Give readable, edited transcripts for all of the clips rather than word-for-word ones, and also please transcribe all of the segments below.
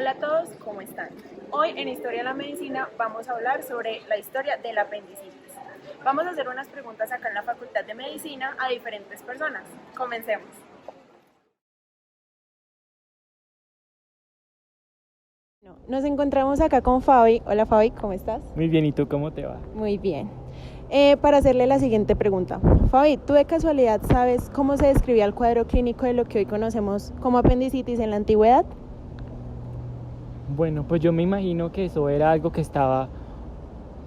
Hola a todos, ¿cómo están? Hoy en Historia de la Medicina vamos a hablar sobre la historia del apendicitis. Vamos a hacer unas preguntas acá en la Facultad de Medicina a diferentes personas. Comencemos. Nos encontramos acá con Fabi. Hola Fabi, ¿cómo estás? Muy bien, ¿y tú cómo te va? Muy bien. Para hacerle la siguiente pregunta. Fabi, ¿tú de casualidad sabes cómo se describía el cuadro clínico de lo que hoy conocemos como apendicitis en la antigüedad? Bueno, pues yo me imagino que eso era algo que estaba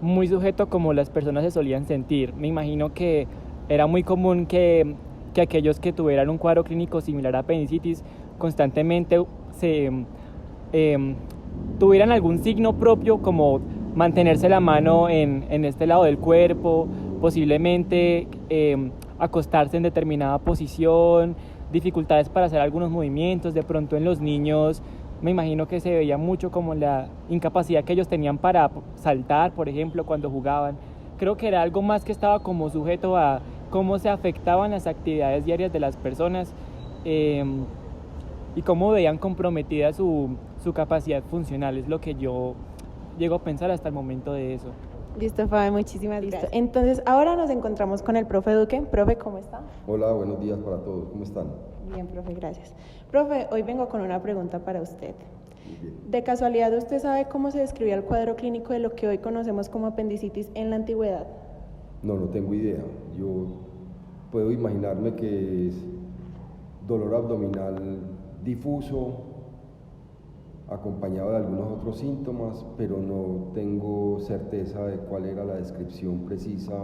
muy sujeto a como las personas se solían sentir. Me imagino que era muy común que aquellos que tuvieran un cuadro clínico similar a apendicitis constantemente tuvieran algún signo propio, como mantenerse la mano en este lado del cuerpo, posiblemente acostarse en determinada posición, dificultades para hacer algunos movimientos. De pronto en los niños me imagino que se veía mucho como la incapacidad que ellos tenían para saltar, por ejemplo, cuando jugaban. Creo que era algo más que estaba como sujeto a cómo se afectaban las actividades diarias de las personas y cómo veían comprometida su capacidad funcional. Es lo que yo llego a pensar hasta el momento de eso. Listo, Fabi, muchísimas gracias. Entonces, ahora nos encontramos con el profe Duque. Profe, ¿cómo está? Hola, buenos días para todos. ¿Cómo están? Bien, profe, gracias. Profe, hoy vengo con una pregunta para usted. Muy bien. ¿De casualidad usted sabe cómo se describía el cuadro clínico de lo que hoy conocemos como apendicitis en la antigüedad? No tengo idea. Yo puedo imaginarme que es dolor abdominal difuso, acompañado de algunos otros síntomas, pero no tengo certeza de cuál era la descripción precisa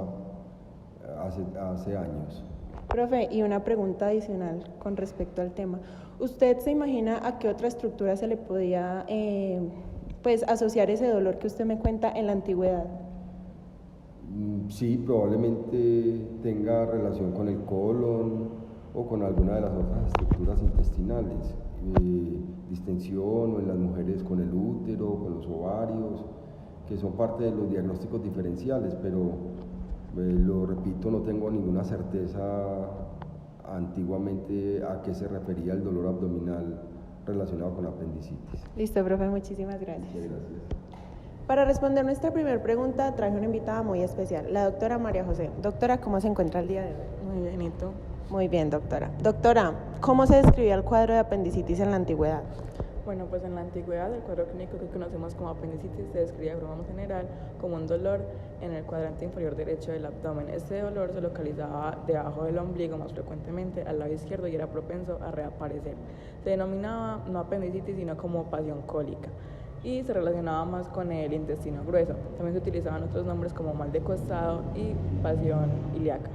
hace años. Profe, y una pregunta adicional con respecto al tema. ¿Usted se imagina a qué otra estructura se le podía asociar ese dolor que usted me cuenta en la antigüedad? Sí, probablemente tenga relación con el colon o con alguna de las otras estructuras intestinales. Distensión, o en las mujeres con el útero, con los ovarios, que son parte de los diagnósticos diferenciales, pero lo repito, no tengo ninguna certeza antiguamente a qué se refería el dolor abdominal relacionado con apendicitis. Listo, profe, muchísimas gracias. Muchas gracias. Para responder nuestra primera pregunta, traje una invitada muy especial, la doctora María José. Doctora, ¿cómo se encuentra el día de hoy? Muy bien, ¿y tú? Muy bien, doctora. Doctora, ¿cómo se describía el cuadro de apendicitis en la antigüedad? Bueno, pues en la antigüedad el cuadro clínico que conocemos como apendicitis se describía de forma general como un dolor en el cuadrante inferior derecho del abdomen. Este dolor se localizaba debajo del ombligo más frecuentemente al lado izquierdo y era propenso a reaparecer. Se denominaba no apendicitis sino como pasión cólica y se relacionaba más con el intestino grueso. También se utilizaban otros nombres como mal de costado y pasión ilíaca.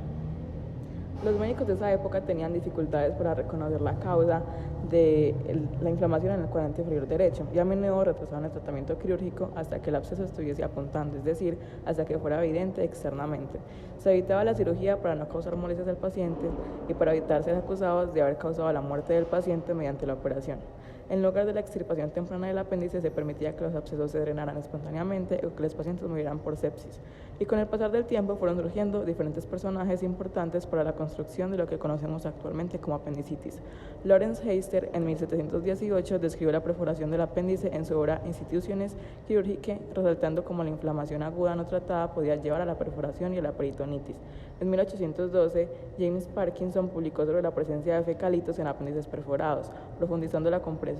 Los médicos de esa época tenían dificultades para reconocer la causa de la inflamación en el cuadrante inferior derecho y a menudo retrasaban el tratamiento quirúrgico hasta que el absceso estuviese apuntando, es decir, hasta que fuera evidente externamente. Se evitaba la cirugía para no causar molestias al paciente y para evitar ser acusados de haber causado la muerte del paciente mediante la operación. En lugar de la extirpación temprana del apéndice, se permitía que los abscesos se drenaran espontáneamente o que los pacientes murieran por sepsis. Y con el pasar del tiempo fueron surgiendo diferentes personajes importantes para la construcción de lo que conocemos actualmente como apendicitis. Lawrence Heister en 1718 describió la perforación del apéndice en su obra Institutiones Chirurgicae, resaltando cómo la inflamación aguda no tratada podía llevar a la perforación y a la peritonitis. En 1812, James Parkinson publicó sobre la presencia de fecalitos en apéndices perforados, profundizando la comprensión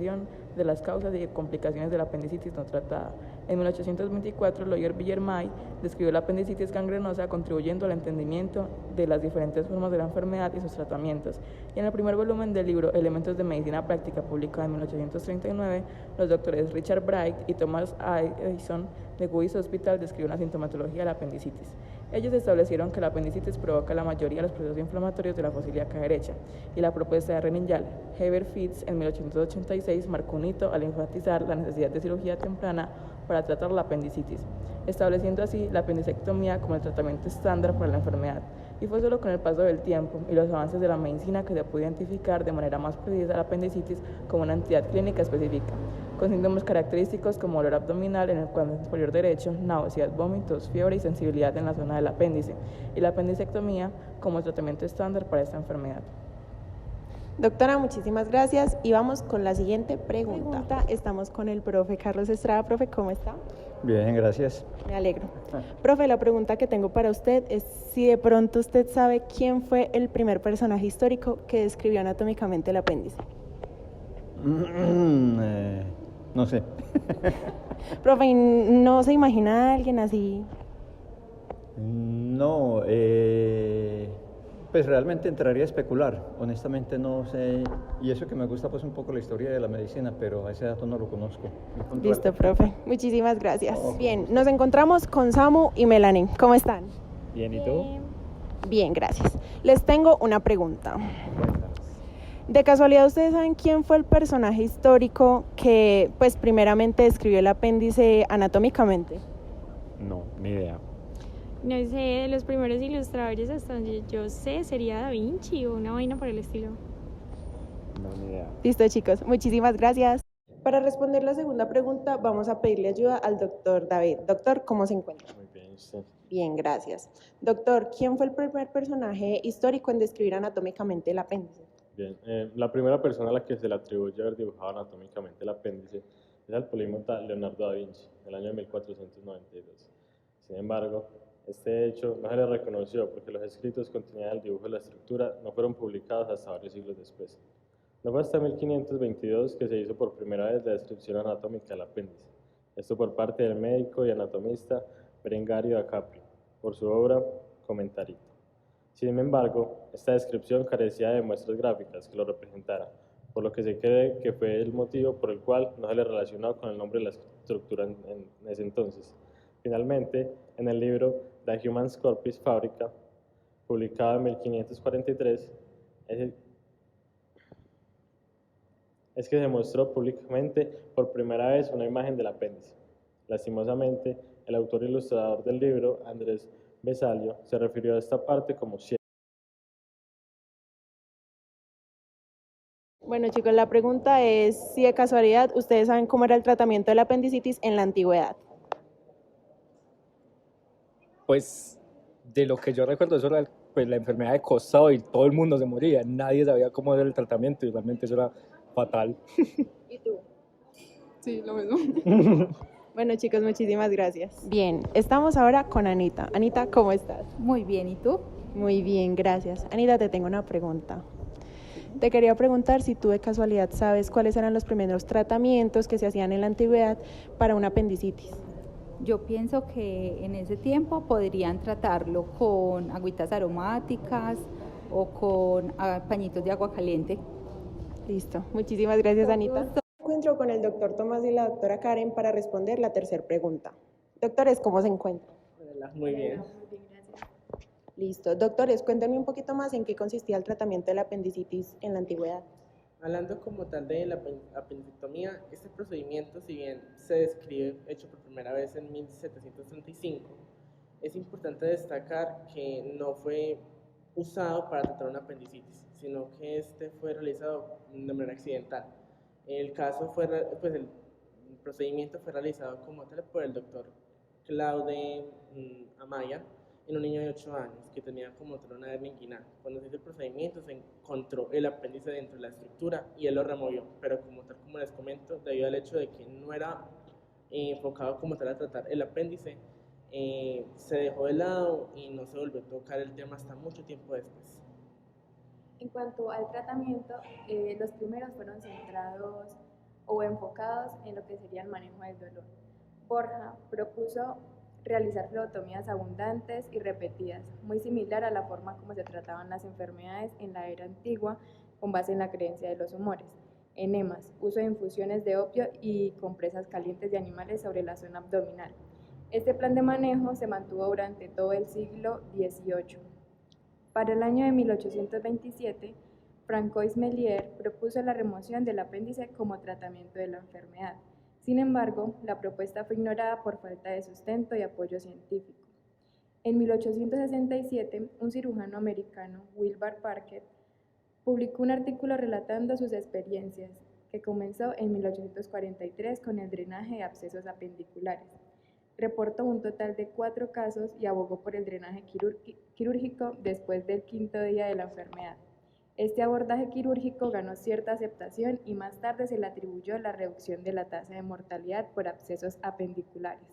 de las causas y complicaciones de la apendicitis no tratada. En 1824, Loyer Villermay describió la apendicitis gangrenosa, contribuyendo al entendimiento de las diferentes formas de la enfermedad y sus tratamientos. Y en el primer volumen del libro Elementos de Medicina Práctica, publicado en 1839, los doctores Richard Bright y Thomas Addison de Guys Hospital describieron la sintomatología de la apendicitis. Ellos establecieron que la apendicitis provoca la mayoría de los procesos inflamatorios de la fosa ilíaca derecha, y la propuesta de Reningall Heber Fitz en 1886 marcó un hito al enfatizar la necesidad de cirugía temprana para tratar la apendicitis, estableciendo así la apendicectomía como el tratamiento estándar para la enfermedad. Y fue solo con el paso del tiempo y los avances de la medicina que se pudo identificar de manera más precisa la apendicitis como una entidad clínica específica, con síntomas característicos como dolor abdominal en el cuadrante inferior derecho, náuseas, vómitos, fiebre y sensibilidad en la zona del apéndice, y la apendicectomía como el tratamiento estándar para esta enfermedad. Doctora, muchísimas gracias y vamos con la siguiente pregunta. Estamos con el profe Carlos Estrada. Profe, ¿cómo está? Bien, gracias. Me alegro. Profe, la pregunta que tengo para usted es si de pronto usted sabe quién fue el primer personaje histórico que describió anatómicamente el apéndice. No sé. Profe, ¿no se imagina a alguien así? No, pues realmente entraría a especular. Honestamente no sé. Y eso que me gusta pues un poco la historia de la medicina, pero a ese dato no lo conozco. Listo, profe. Muchísimas gracias. Oh, Bien, nos encontramos con Samu y Melanie. ¿Cómo están? Bien, ¿y tú? Bien, gracias. Les tengo una pregunta. ¿De casualidad ustedes saben quién fue el personaje histórico que, pues, primeramente describió el apéndice anatómicamente? No, ni idea. No sé, de los primeros ilustradores hasta donde yo sé sería Da Vinci o una vaina por el estilo. No, ni idea. Listo, chicos. Muchísimas gracias. Para responder la segunda pregunta, vamos a pedirle ayuda al doctor David. Doctor, ¿cómo se encuentra? Muy bien, ¿usted? Bien, gracias. Doctor, ¿quién fue el primer personaje histórico en describir anatómicamente el apéndice? Bien, la primera persona a la que se le atribuye haber dibujado anatómicamente el apéndice es al polímata Leonardo da Vinci, del año 1492. Sin embargo, este hecho no se le reconoció porque los escritos que contenían el dibujo de la estructura no fueron publicados hasta varios siglos después. No fue hasta 1522 que se hizo por primera vez la descripción anatómica del apéndice, esto por parte del médico y anatomista Berengario da Capri, por su obra Comentarito. Sin embargo, esta descripción carecía de muestras gráficas que lo representaran, por lo que se cree que fue el motivo por el cual no se le relacionó con el nombre de la estructura en ese entonces. Finalmente, en el libro The Human Corpus Fabrica, publicado en 1543, es que se mostró públicamente por primera vez una imagen del apéndice. Lastimosamente, el autor e ilustrador del libro, Andrés Vesalio, se refirió a esta parte como cielo. Bueno, chicos, la pregunta es si de casualidad ustedes saben cómo era el tratamiento de la apendicitis en la antigüedad. Pues de lo que yo recuerdo, eso era pues, la enfermedad de costado y todo el mundo se moría. Nadie sabía cómo era el tratamiento y realmente eso era fatal. ¿Y tú? Sí, lo mismo. Bueno, chicos, muchísimas gracias. Bien, estamos ahora con Anita. Anita, ¿cómo estás? Muy bien, ¿y tú? Muy bien, gracias. Anita, te tengo una pregunta. Te quería preguntar si tú de casualidad sabes cuáles eran los primeros tratamientos que se hacían en la antigüedad para una apendicitis. Yo pienso que en ese tiempo podrían tratarlo con agüitas aromáticas o con pañitos de agua caliente. Listo. Muchísimas gracias, Anita. Me encuentro con el doctor Tomás y la doctora Karen para responder la tercera pregunta. Doctores, ¿cómo se encuentran? Hola, muy bien. Listo. Doctores, cuéntenme un poquito más en qué consistía el tratamiento de la apendicitis en la antigüedad. Hablando como tal de la apendicectomía, este procedimiento, si bien se describe hecho por primera vez en 1735, es importante destacar que no fue usado para tratar una apendicitis, sino que este fue realizado de manera accidental. El caso fue, pues el procedimiento fue realizado como tal por el doctor Claude Amaya en un niño de 8 años que tenía como tal una hernia inguinal. Cuando se hizo el procedimiento se encontró el apéndice dentro de la estructura y él lo removió, pero como tal como les comento, debido al hecho de que no era enfocado como tal a tratar el apéndice, se dejó de lado y no se volvió a tocar el tema hasta mucho tiempo después. En cuanto al tratamiento, los primeros fueron centrados o enfocados en lo que sería el manejo del dolor. Borja propuso realizar flebotomías abundantes y repetidas, muy similar a la forma como se trataban las enfermedades en la era antigua con base en la creencia de los humores. Enemas, uso de infusiones de opio y compresas calientes de animales sobre la zona abdominal. Este plan de manejo se mantuvo durante todo el siglo XVIII. Para el año de 1827, Francois Melier propuso la remoción del apéndice como tratamiento de la enfermedad. Sin embargo, la propuesta fue ignorada por falta de sustento y apoyo científico. En 1867, un cirujano americano, Wilbur Parker, publicó un artículo relatando sus experiencias, que comenzó en 1843 con el drenaje de abscesos apendiculares. Reportó un total de 4 casos y abogó por el drenaje quirúrgico después del 5.º día de la enfermedad. Este abordaje quirúrgico ganó cierta aceptación y más tarde se le atribuyó la reducción de la tasa de mortalidad por abscesos apendiculares.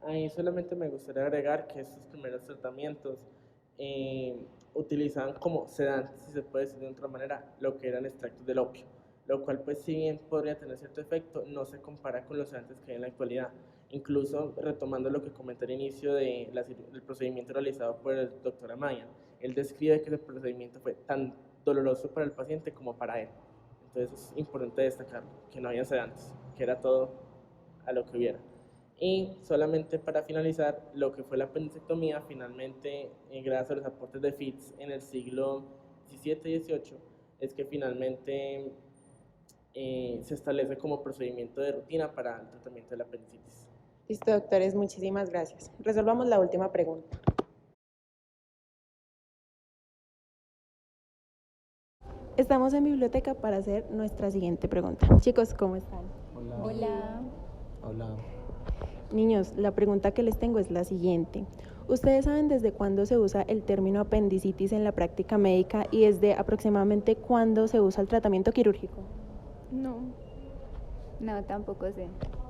Ahí solamente me gustaría agregar que estos primeros tratamientos utilizaban como sedantes, si se puede decir de otra manera, lo que eran extractos del opio, lo cual pues si bien podría tener cierto efecto, no se compara con los sedantes que hay en la actualidad. Incluso retomando lo que comenté al inicio del procedimiento realizado por el doctor Amaya, él describe que el procedimiento fue tan doloroso para el paciente como para él. Entonces es importante destacar que no había sedantes, que era todo a lo que hubiera. Y solamente para finalizar, lo que fue la apendicectomía, finalmente, gracias a los aportes de Fitz en el siglo XVII y XVIII, es que finalmente se establece como procedimiento de rutina para el tratamiento de la apendicitis. Listo, doctores, muchísimas gracias. Resolvamos la última pregunta. Estamos en biblioteca para hacer nuestra siguiente pregunta. Chicos, ¿cómo están? Hola. Hola. Niños, la pregunta que les tengo es la siguiente. ¿Ustedes saben desde cuándo se usa el término apendicitis en la práctica médica y desde aproximadamente cuándo se usa el tratamiento quirúrgico? No. No, tampoco sé.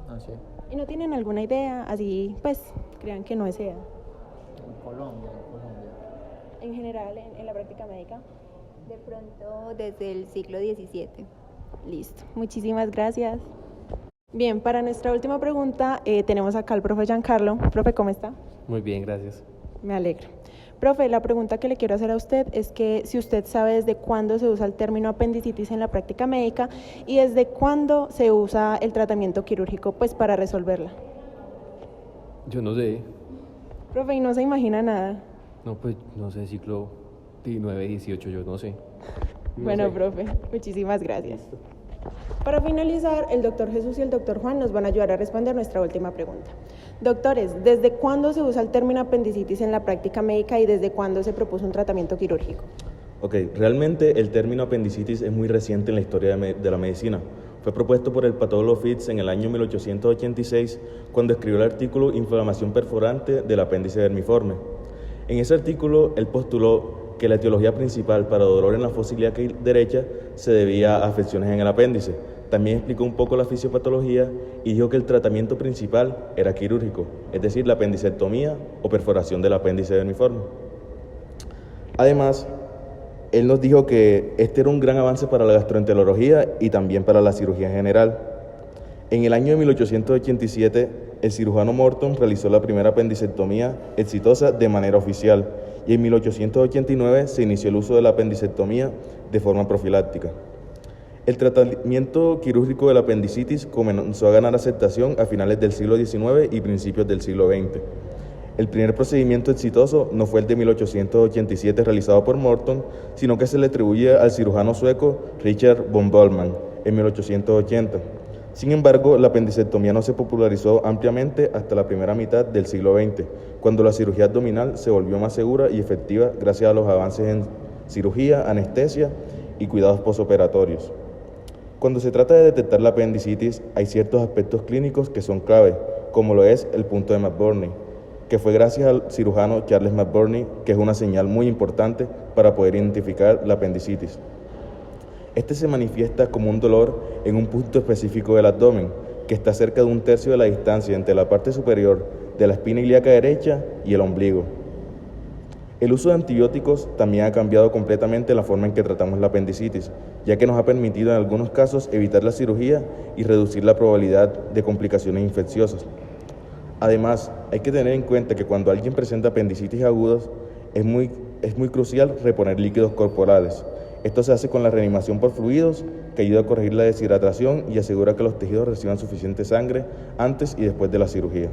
Ah, sí. ¿Y no tienen alguna idea? Así, pues, crean que no sea. En Colombia. En general, en la práctica médica. De pronto desde el siglo XVII. Listo, muchísimas gracias. Bien, para nuestra última pregunta tenemos acá al profe Giancarlo. Profe, ¿cómo está? Muy bien, gracias. Me alegro. Profe, la pregunta que le quiero hacer a usted es que si usted sabe desde cuándo se usa el término apendicitis en la práctica médica y desde cuándo se usa el tratamiento quirúrgico pues para resolverla. Yo no sé. Profe, ¿y no se imagina nada? No, pues no sé, siglo XIX, XVIII, yo no sé. Bueno, profe, muchísimas gracias. Para finalizar, el doctor Jesús y el doctor Juan nos van a ayudar a responder nuestra última pregunta. Doctores, ¿desde cuándo se usa el término apendicitis en la práctica médica y desde cuándo se propuso un tratamiento quirúrgico? Ok, realmente el término apendicitis es muy reciente en la historia de la medicina. Fue propuesto por el patólogo Fitz en el año 1886 cuando escribió el artículo Inflamación perforante del apéndice vermiforme. En ese artículo, él postuló que la etiología principal para dolor en la fosa ilíaca derecha se debía a afecciones en el apéndice. También explicó un poco la fisiopatología y dijo que el tratamiento principal era quirúrgico, es decir, la apendicectomía o perforación del apéndice vermiforme. Además, él nos dijo que este era un gran avance para la gastroenterología y también para la cirugía general. En el año de 1887, el cirujano Morton realizó la primera apendicectomía exitosa de manera oficial y en 1889 se inició el uso de la apendicectomía de forma profiláctica. El tratamiento quirúrgico de la apendicitis comenzó a ganar aceptación a finales del siglo XIX y principios del siglo XX. El primer procedimiento exitoso no fue el de 1887 realizado por Morton, sino que se le atribuye al cirujano sueco Richard von Bollmann en 1880. Sin embargo, la apendicectomía no se popularizó ampliamente hasta la primera mitad del siglo XX, cuando la cirugía abdominal se volvió más segura y efectiva gracias a los avances en cirugía, anestesia y cuidados posoperatorios. Cuando se trata de detectar la apendicitis, hay ciertos aspectos clínicos que son clave, como lo es el punto de McBurney, que fue gracias al cirujano Charles McBurney, que es una señal muy importante para poder identificar la apendicitis. Este se manifiesta como un dolor en un punto específico del abdomen, que está cerca de un tercio de la distancia entre la parte superior de la espina ilíaca derecha y el ombligo. El uso de antibióticos también ha cambiado completamente la forma en que tratamos la apendicitis, ya que nos ha permitido en algunos casos evitar la cirugía y reducir la probabilidad de complicaciones infecciosas. Además, hay que tener en cuenta que cuando alguien presenta apendicitis agudas, es muy crucial reponer líquidos corporales. Esto se hace con la reanimación por fluidos, que ayuda a corregir la deshidratación y asegura que los tejidos reciban suficiente sangre antes y después de la cirugía.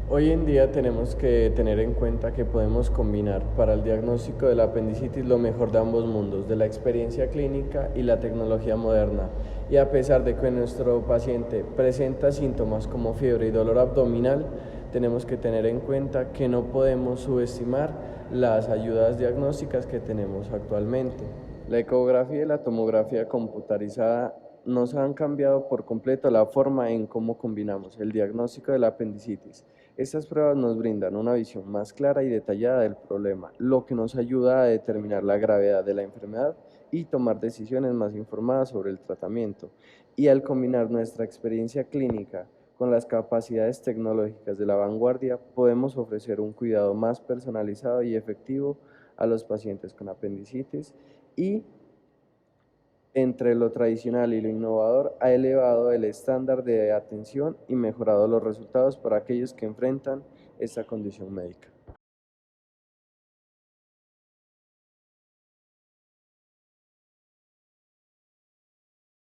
Hoy en día tenemos que tener en cuenta que podemos combinar para el diagnóstico de la apendicitis lo mejor de ambos mundos, de la experiencia clínica y la tecnología moderna. Y a pesar de que nuestro paciente presenta síntomas como fiebre y dolor abdominal, tenemos que tener en cuenta que no podemos subestimar las ayudas diagnósticas que tenemos actualmente. La ecografía y la tomografía computarizada nos han cambiado por completo la forma en cómo combinamos el diagnóstico de la apendicitis, Estas pruebas nos brindan una visión más clara y detallada del problema, lo que nos ayuda a determinar la gravedad de la enfermedad y tomar decisiones más informadas sobre el tratamiento. Y al combinar nuestra experiencia clínica con las capacidades tecnológicas de la vanguardia, podemos ofrecer un cuidado más personalizado y efectivo a los pacientes con apendicitis y, entre lo tradicional y lo innovador, ha elevado el estándar de atención y mejorado los resultados para aquellos que enfrentan esta condición médica.